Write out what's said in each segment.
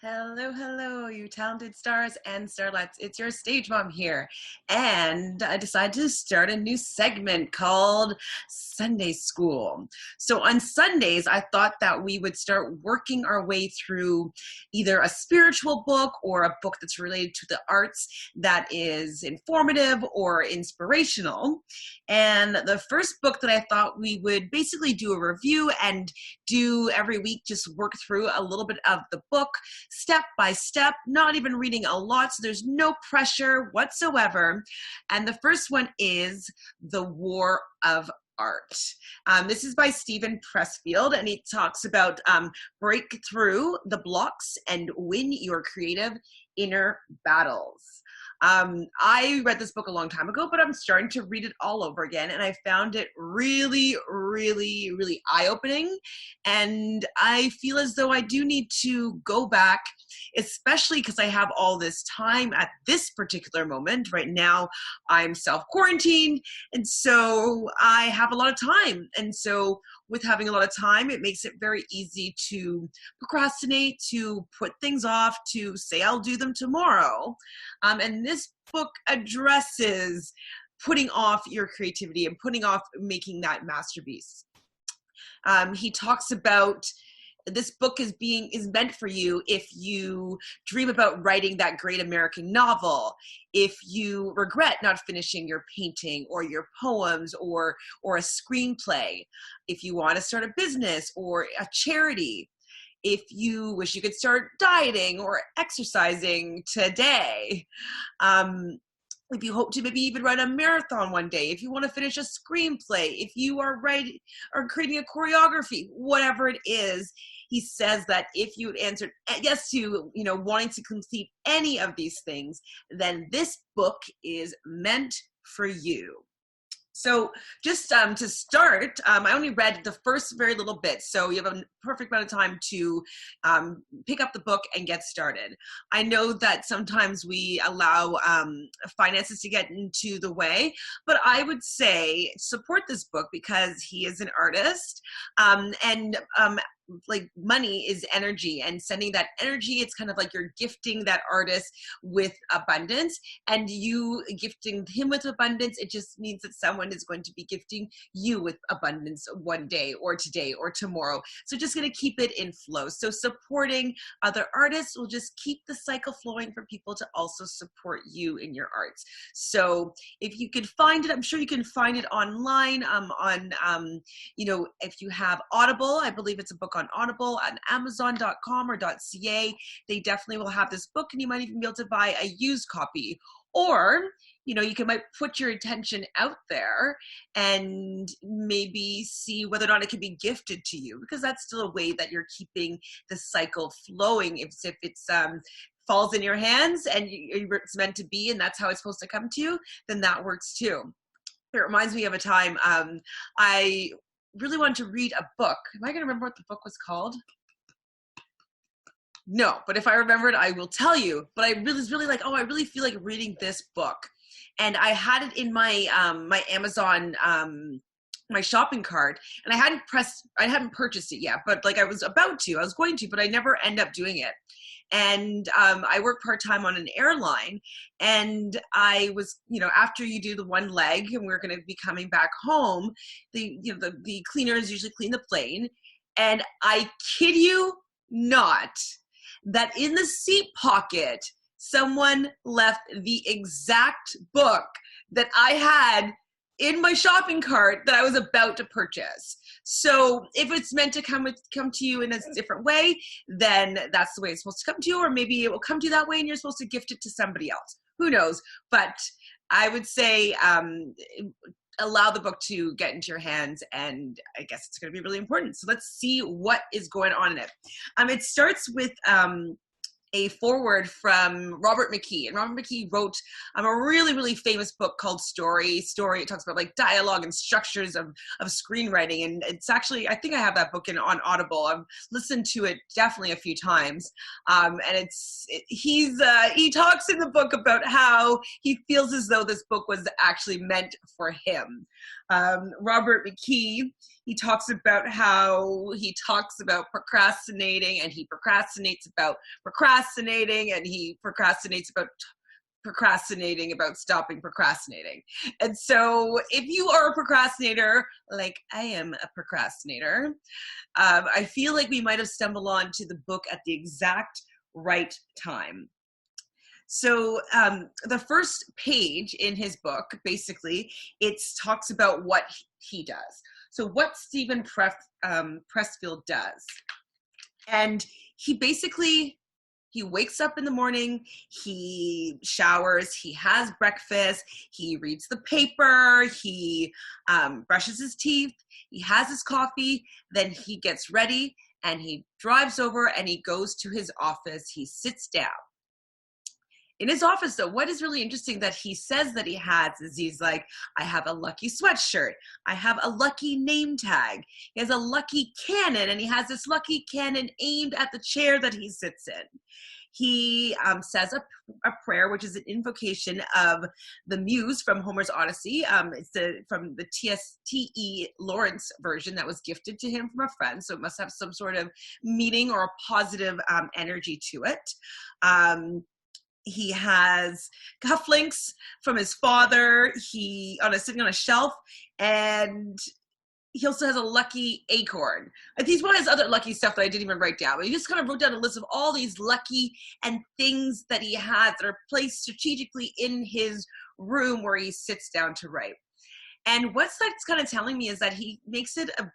Hello, hello, you talented stars and starlets. It's your stage mom here. And I decided to start a new segment called Sunday School. So on Sundays, I thought that we would start working our way through either a spiritual book or a book that's related to the arts that is informative or inspirational. And the first book that I thought we would basically do a review and do every week, just work through a little bit of the book step by step, not even reading a lot, so there's no pressure whatsoever. And the first one is The War of Art. This is by Pressfield, and he talks about break through the blocks and win your creative inner battles. I read this book a long time ago, but I'm starting to read it all over again, and I found it really, really, really eye-opening, and I feel as though I do need to go back, especially because I have all this time at this particular moment. Right now, I'm self-quarantined, and so I have a lot of time, and so with having a lot of time, it makes it very easy to procrastinate, to put things off, to say I'll do them tomorrow. And this book addresses putting off your creativity and putting off making that masterpiece. He talks about this book is meant for you if you dream about writing that great American novel, if you regret not finishing your painting or your poems or a screenplay, if you want to start a business or a charity, if you wish you could start dieting or exercising today, if you hope to maybe even run a marathon one day, if you want to finish a screenplay, if you are writing or creating a choreography, whatever it is, he says that if you had answered yes to, wanting to complete any of these things, then this book is meant for you. So just to start, I only read the first very little bit, so you have a perfect amount of time to pick up the book and get started. I know that sometimes we allow finances to get into the way, but I would say support this book because he is an artist, and like money is energy, and sending that energy, it's kind of like you're gifting that artist with abundance, and you gifting him with abundance, it just means that someone is going to be gifting you with abundance one day or today or tomorrow. So just going to keep it in flow. So supporting other artists will just keep the cycle flowing for people to also support you in your arts. So if you could find it, I'm sure you can find it online if you have Audible, I believe it's a book on Audible on Amazon.com or .ca. They definitely will have this book, and you might even be able to buy a used copy. Or, you might put your attention out there and maybe see whether or not it can be gifted to you, because that's still a way that you're keeping the cycle flowing. If it's falls in your hands and it's meant to be, and that's how it's supposed to come to you, then that works too. It reminds me of a time I really wanted to read a book. Am I going to remember what the book was called? No, but if I remember it, I will tell you. But I was really like, I really feel like reading this book. And I had it in my my Amazon my shopping cart, and I hadn't purchased it yet, but I was going to, but I never end up doing it. And I work part-time on an airline, and I was, after you do the one leg and we're going to be coming back home, the cleaners usually clean the plane. And I kid you not, that in the seat pocket, someone left the exact book that I had in my shopping cart that I was about to purchase. So if it's meant to come to you in a different way, then that's the way it's supposed to come to you, or maybe it will come to you that way and you're supposed to gift it to somebody else. Who knows? But I would say allow the book to get into your hands, and I guess it's going to be really important. So let's see what is going on in it. It starts with a foreword from Robert McKee. And Robert McKee wrote a really, really famous book called Story. It talks about dialogue and structures of screenwriting. And it's actually, I think I have that book on Audible. I've listened to it definitely a few times. And he talks in the book about how he feels as though this book was actually meant for him. Robert McKee, he talks about how he talks about procrastinating, and he procrastinates about procrastinating, and he procrastinates about stopping procrastinating. And so if you are a procrastinator, like I am a procrastinator, I feel like we might have stumbled onto the book at the exact right time. So the first page in his book, basically, it talks about what he does. So what Stephen Pressfield does. And he basically, he wakes up in the morning, he showers, he has breakfast, he reads the paper, he brushes his teeth, he has his coffee, then he gets ready and he drives over and he goes to his office, he sits down. In his office, though, what is really interesting that he says that he has is he's like, I have a lucky sweatshirt. I have a lucky name tag. He has a lucky cannon, and he has this lucky cannon aimed at the chair that he sits in. He says a prayer, which is an invocation of the muse from Homer's Odyssey. It's from the T.E. Lawrence version that was gifted to him from a friend, so it must have some sort of meaning or a positive energy to it. He has cufflinks from his father. Sitting on a shelf, and he also has a lucky acorn. He's one of his other lucky stuff that I didn't even write down. But he just kind of wrote down a list of all these lucky and things that he has that are placed strategically in his room where he sits down to write. And what that's kind of telling me is that he makes it a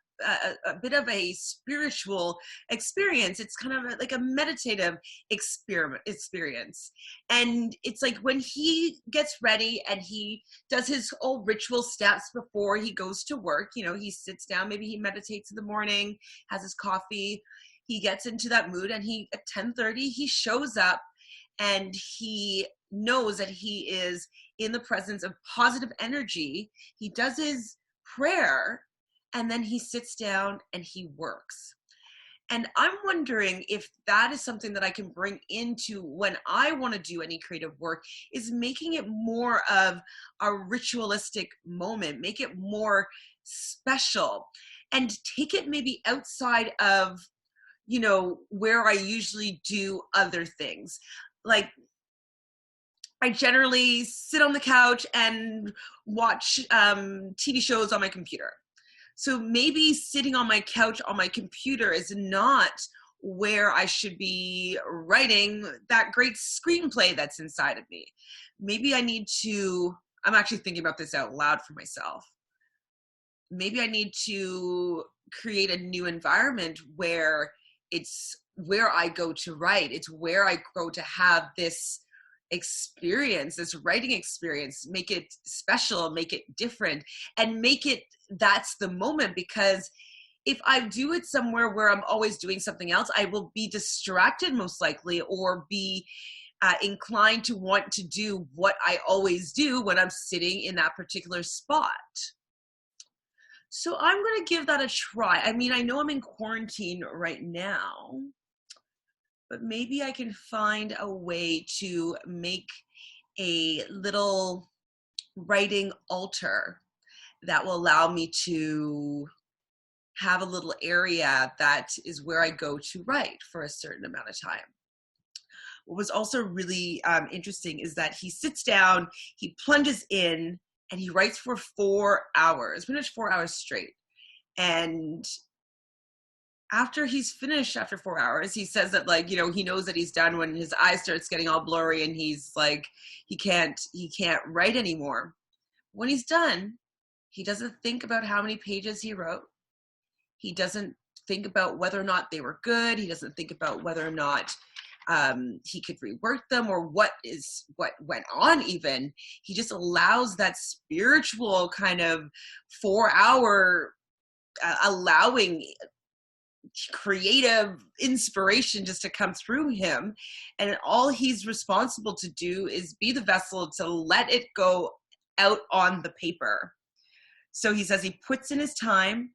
bit of a spiritual experience. It's kind of like a meditative experience. And it's like when he gets ready and he does his old ritual steps before he goes to work, he sits down, maybe he meditates in the morning, has his coffee, he gets into that mood, and at 10:30, he shows up and he knows that he is in the presence of positive energy. He does his prayer, and then he sits down and he works. And I'm wondering if that is something that I can bring into when I want to do any creative work, is making it more of a ritualistic moment, make it more special, and take it maybe outside of, where I usually do other things. Like, I generally sit on the couch and watch TV shows on my computer. So maybe sitting on my couch on my computer is not where I should be writing that great screenplay that's inside of me. Maybe I'm actually thinking about this out loud for myself. Maybe I need to create a new environment where it's where I go to write. It's where I go to have this experience, this writing experience, make it special, make it different, and make it that's the moment. Because if I do it somewhere where I'm always doing something else, I will be distracted most likely, or be inclined to want to do what I always do when I'm sitting in that particular spot. So I'm going to give that a try. I mean, I know I'm in quarantine right now, but maybe I can find a way to make a little writing altar that will allow me to have a little area that is where I go to write for a certain amount of time. What was also really interesting is that he sits down, he plunges in, and he writes for 4 hours, pretty much 4 hours straight. And after he's finished, after 4 hours, he says that, like, he knows that he's done when his eyes starts getting all blurry and he's like, he can't write anymore. When he's done, he doesn't think about how many pages he wrote. He doesn't think about whether or not they were good. He doesn't think about whether or not he could rework them, or what went on even. He just allows that spiritual kind of 4 hour allowing creative inspiration just to come through him. And all he's responsible to do is be the vessel to let it go out on the paper. So he says he puts in his time,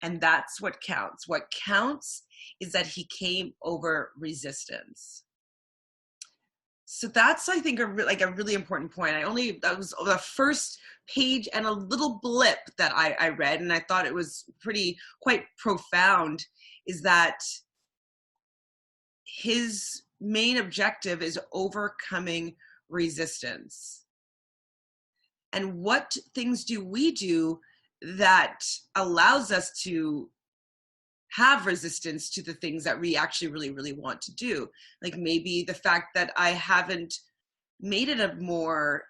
and that's what counts. What counts is that he came over resistance. So that's, I think, like a really important point. That was the first page and a little blip that I read, and I thought it was quite profound, is that his main objective is overcoming resistance. And what things do we do that allows us to have resistance to the things that we actually really, really want to do? Like maybe the fact that I haven't made it a more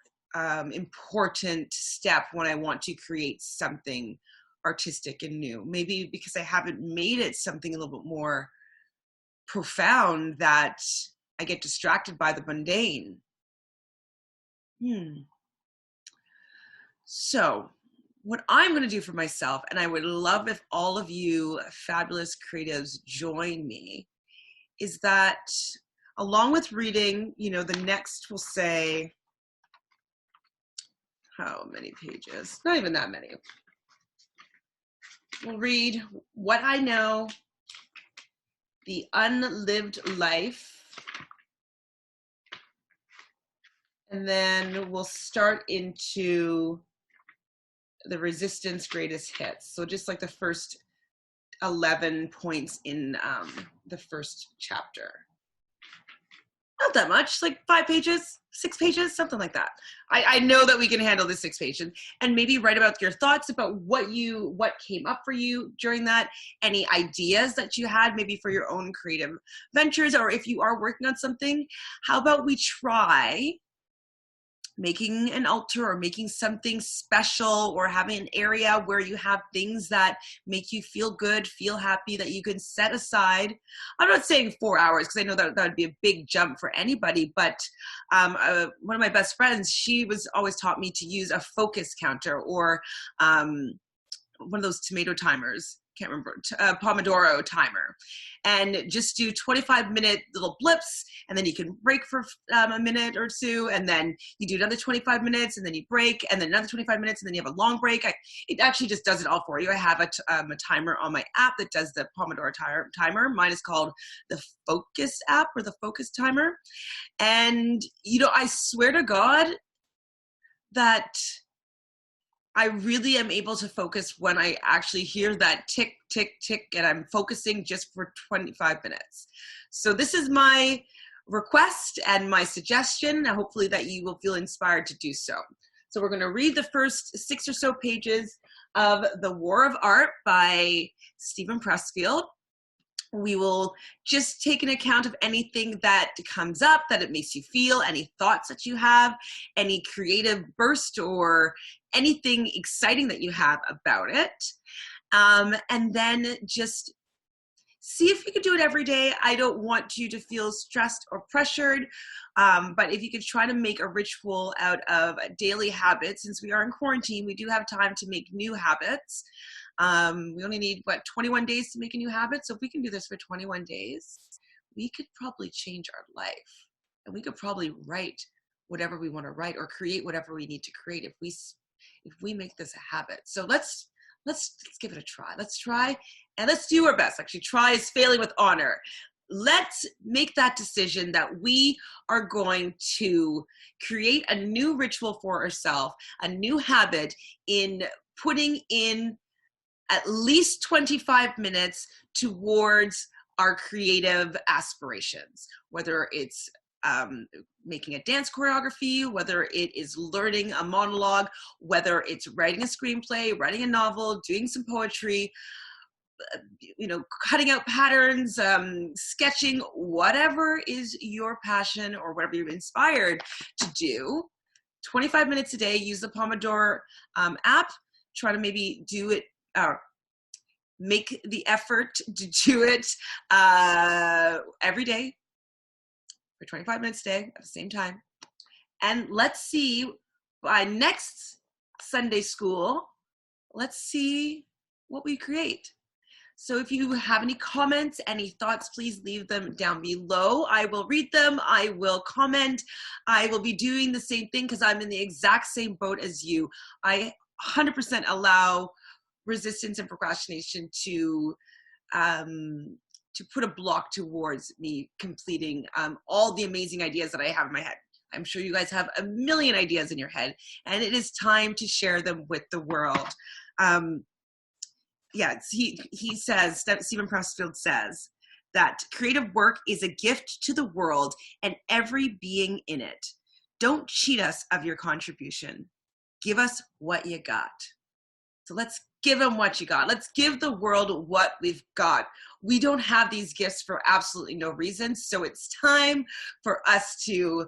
important step when I want to create something artistic and new. Maybe because I haven't made it something a little bit more profound that I get distracted by the mundane. So what I'm going to do for myself, and I would love if all of you fabulous creatives join me, is that along with reading, the next will say, how many pages? Not even that many. We'll read What I Know, The Unlived Life, and then we'll start into the Resistance Greatest Hits. So just like the first 11 points in the first chapter. Not that much, like 5 pages, 6 pages, something like that. I know that we can handle the 6 pages, and maybe write about your thoughts about what came up for you during that, any ideas that you had maybe for your own creative ventures, or if you are working on something, how about we try making an altar or making something special, or having an area where you have things that make you feel good, feel happy, that you can set aside. I'm not saying 4 hours, because I know that would be a big jump for anybody, but one of my best friends, she was always taught me to use a focus counter, or one of those tomato timers, can't remember, Pomodoro timer, and just do 25-minute little blips, and then you can break for a minute or two, and then you do another 25 minutes, and then you break, and then another 25 minutes, and then you have a long break. It actually just does it all for you. I have a timer on my app that does the Pomodoro timer. Mine is called the Focus app, or the Focus timer. And, I swear to God that I really am able to focus when I actually hear that tick, tick, tick, and I'm focusing just for 25 minutes. So this is my request and my suggestion, and hopefully that you will feel inspired to do so. So we're going to read the first 6 or so pages of The War of Art by Steven Pressfield. We will just take an account of anything that comes up, that it makes you feel, any thoughts that you have, any creative burst, or anything exciting that you have about it. And then just see if you could do it every day. I don't want you to feel stressed or pressured, but if you could try to make a ritual out of daily habits, since we are in quarantine, we do have time to make new habits. We only need, 21 days to make a new habit. So if we can do this for 21 days, we could probably change our life, and we could probably write whatever we want to write, or create whatever we need to create if we make this a habit. So let's give it a try. Let's try, and let's do our best. Actually, try is failing with honor. Let's make that decision that we are going to create a new ritual for ourselves, a new habit, in putting in at least 25 minutes towards our creative aspirations, whether it's making a dance choreography, whether it is learning a monologue, whether it's writing a screenplay, writing a novel, doing some poetry, cutting out patterns, sketching, whatever is your passion or whatever you're inspired to do. 25 minutes a day. Use the Pomodoro app. Try to maybe do it, make the effort to do it every day for 25 minutes a day at the same time. And let's see, by next Sunday school, let's see what we create. So if you have any comments, any thoughts, please leave them down below. I will read them. I will comment. I will be doing the same thing because I'm in the exact same boat as you. I 100% allow resistance and procrastination to to put a block towards me completing all the amazing ideas that I have in my head. I'm sure you guys have a million ideas in your head, and it is time to share them with the world. Yeah, he says, that Stephen Pressfield says, that creative work is a gift to the world and every being in it. Don't cheat us of your contribution. Give us what you got. So let's give them what you got. Let's give the world what we've got. We don't have these gifts for absolutely no reason. So it's time for us to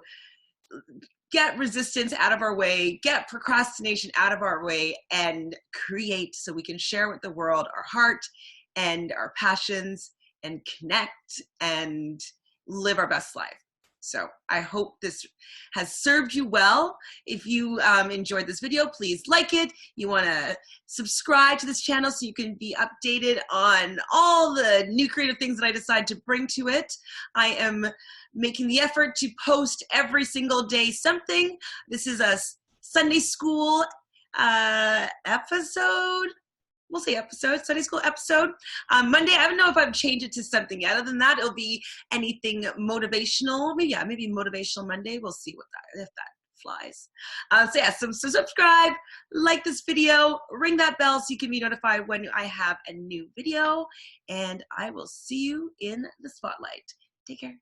get resistance out of our way, get procrastination out of our way, and create so we can share with the world our heart and our passions and connect and live our best life. So I hope this has served you well. If you enjoyed this video, please like it. You want to subscribe to this channel so you can be updated on all the new creative things that I decide to bring to it. I am making the effort to post every single day something. This is a Sunday school episode. We'll say episode, Sunday school episode. Monday, I don't know if I've changed it to something yet. Other than that, it'll be anything motivational. Maybe Motivational Monday. We'll see what if that flies. So subscribe, like this video, ring that bell so you can be notified when I have a new video, and I will see you in the spotlight. Take care.